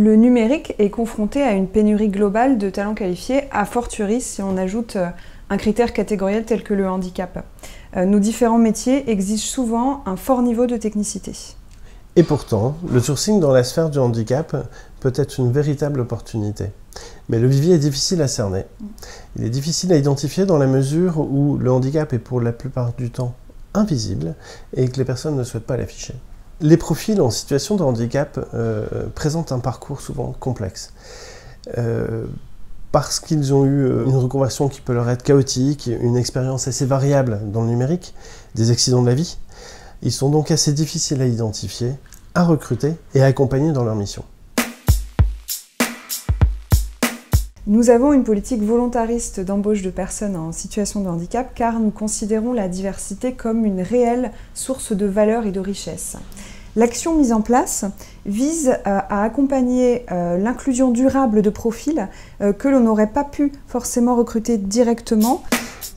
Le numérique est confronté à une pénurie globale de talents qualifiés, a fortiori si on ajoute un critère catégoriel tel que le handicap. Nos différents métiers exigent souvent un fort niveau de technicité. Et pourtant, le sourcing dans la sphère du handicap peut être une véritable opportunité. Mais le vivier est difficile à cerner. Il est difficile à identifier dans la mesure où le handicap est pour la plupart du temps invisible et que les personnes ne souhaitent pas l'afficher. Les profils en situation de handicap présentent un parcours souvent complexe. Parce qu'ils ont eu une reconversion qui peut leur être chaotique, une expérience assez variable dans le numérique, des accidents de la vie, ils sont donc assez difficiles à identifier, à recruter et à accompagner dans leur mission. Nous avons une politique volontariste d'embauche de personnes en situation de handicap car nous considérons la diversité comme une réelle source de valeur et de richesse. L'action mise en place vise à accompagner l'inclusion durable de profils que l'on n'aurait pas pu forcément recruter directement.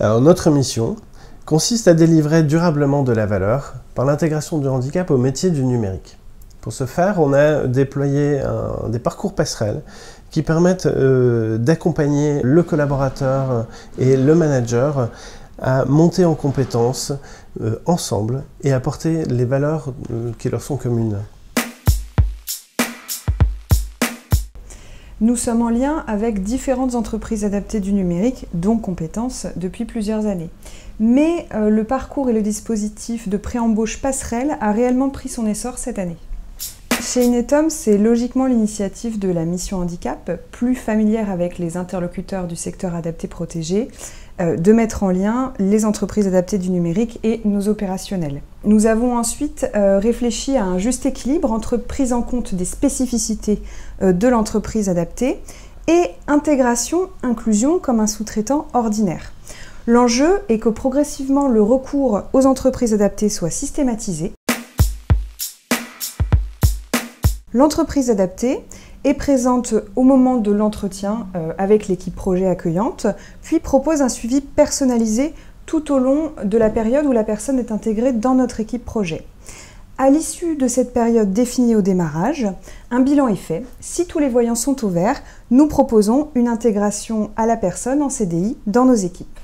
Alors, notre mission consiste à délivrer durablement de la valeur par l'intégration du handicap au métier du numérique. Pour ce faire, on a déployé des parcours passerelles qui permettent d'accompagner le collaborateur et le manager à monter en compétences ensemble et apporter les valeurs qui leur sont communes. Nous sommes en lien avec différentes entreprises adaptées du numérique, dont Compétences, depuis plusieurs années. Mais le parcours et le dispositif de pré-embauche passerelle a réellement pris son essor cette année. Chez Inetum, c'est logiquement l'initiative de la mission handicap, plus familière avec les interlocuteurs du secteur adapté protégé, de mettre en lien les entreprises adaptées du numérique et nos opérationnels. Nous avons ensuite réfléchi à un juste équilibre entre prise en compte des spécificités de l'entreprise adaptée et intégration, inclusion comme un sous-traitant ordinaire. L'enjeu est que progressivement le recours aux entreprises adaptées soit systématisé. L'entreprise adaptée est présente au moment de l'entretien avec l'équipe projet accueillante, puis propose un suivi personnalisé tout au long de la période où la personne est intégrée dans notre équipe projet. À l'issue de cette période définie au démarrage, un bilan est fait. Si tous les voyants sont au vert, nous proposons une intégration à la personne en CDI dans nos équipes.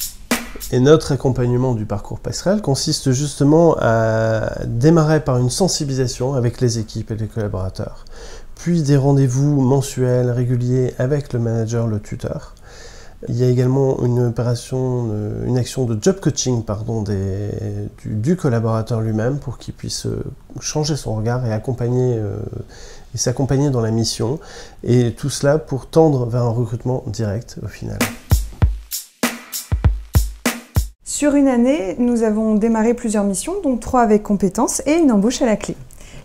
Et notre accompagnement du parcours passerelle consiste justement à démarrer par une sensibilisation avec les équipes et les collaborateurs, puis des rendez-vous mensuels, réguliers avec le manager, le tuteur. Il y a également une action de job coaching du collaborateur lui-même pour qu'il puisse changer son regard et s'accompagner dans la mission, et tout cela pour tendre vers un recrutement direct au final. Sur une année, nous avons démarré plusieurs missions, dont 3 avec Compétences et une embauche à la clé.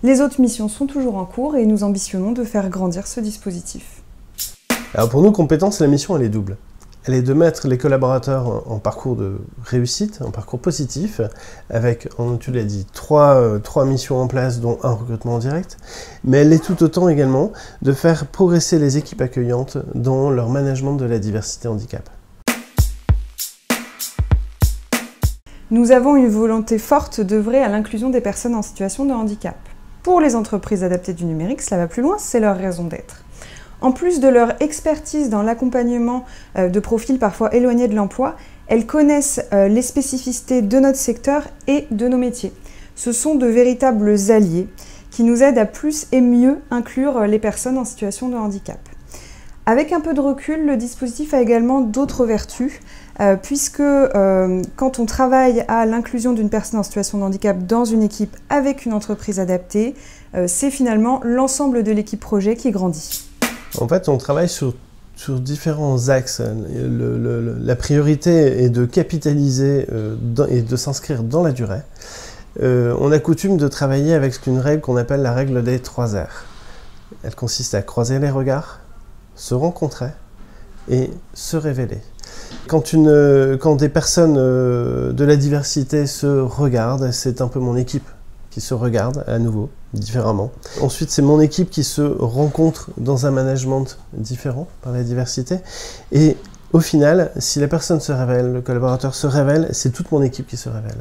Les autres missions sont toujours en cours et nous ambitionnons de faire grandir ce dispositif. Alors pour nous, Compétences, la mission elle est double. Elle est de mettre les collaborateurs en parcours de réussite, en parcours positif, avec, tu l'as dit, 3 missions en place, dont un recrutement en direct, mais elle est tout autant également de faire progresser les équipes accueillantes dans leur management de la diversité handicap. Nous avons une volonté forte d'œuvrer à l'inclusion des personnes en situation de handicap. Pour les entreprises adaptées du numérique, cela va plus loin, c'est leur raison d'être. En plus de leur expertise dans l'accompagnement de profils parfois éloignés de l'emploi, elles connaissent les spécificités de notre secteur et de nos métiers. Ce sont de véritables alliés qui nous aident à plus et mieux inclure les personnes en situation de handicap. Avec un peu de recul, le dispositif a également d'autres vertus, puisque quand on travaille à l'inclusion d'une personne en situation de handicap dans une équipe avec une entreprise adaptée, c'est finalement l'ensemble de l'équipe projet qui grandit. En fait, on travaille sur différents axes. La priorité est de capitaliser et de s'inscrire dans la durée. On a coutume de travailler avec une règle qu'on appelle la règle des 3 R. Elle consiste à croiser les regards, se rencontrer et se révéler. Quand des personnes de la diversité se regardent, c'est un peu mon équipe qui se regarde à nouveau, différemment. Ensuite, c'est mon équipe qui se rencontre dans un management différent par la diversité. Et au final, si la personne se révèle, le collaborateur se révèle, c'est toute mon équipe qui se révèle.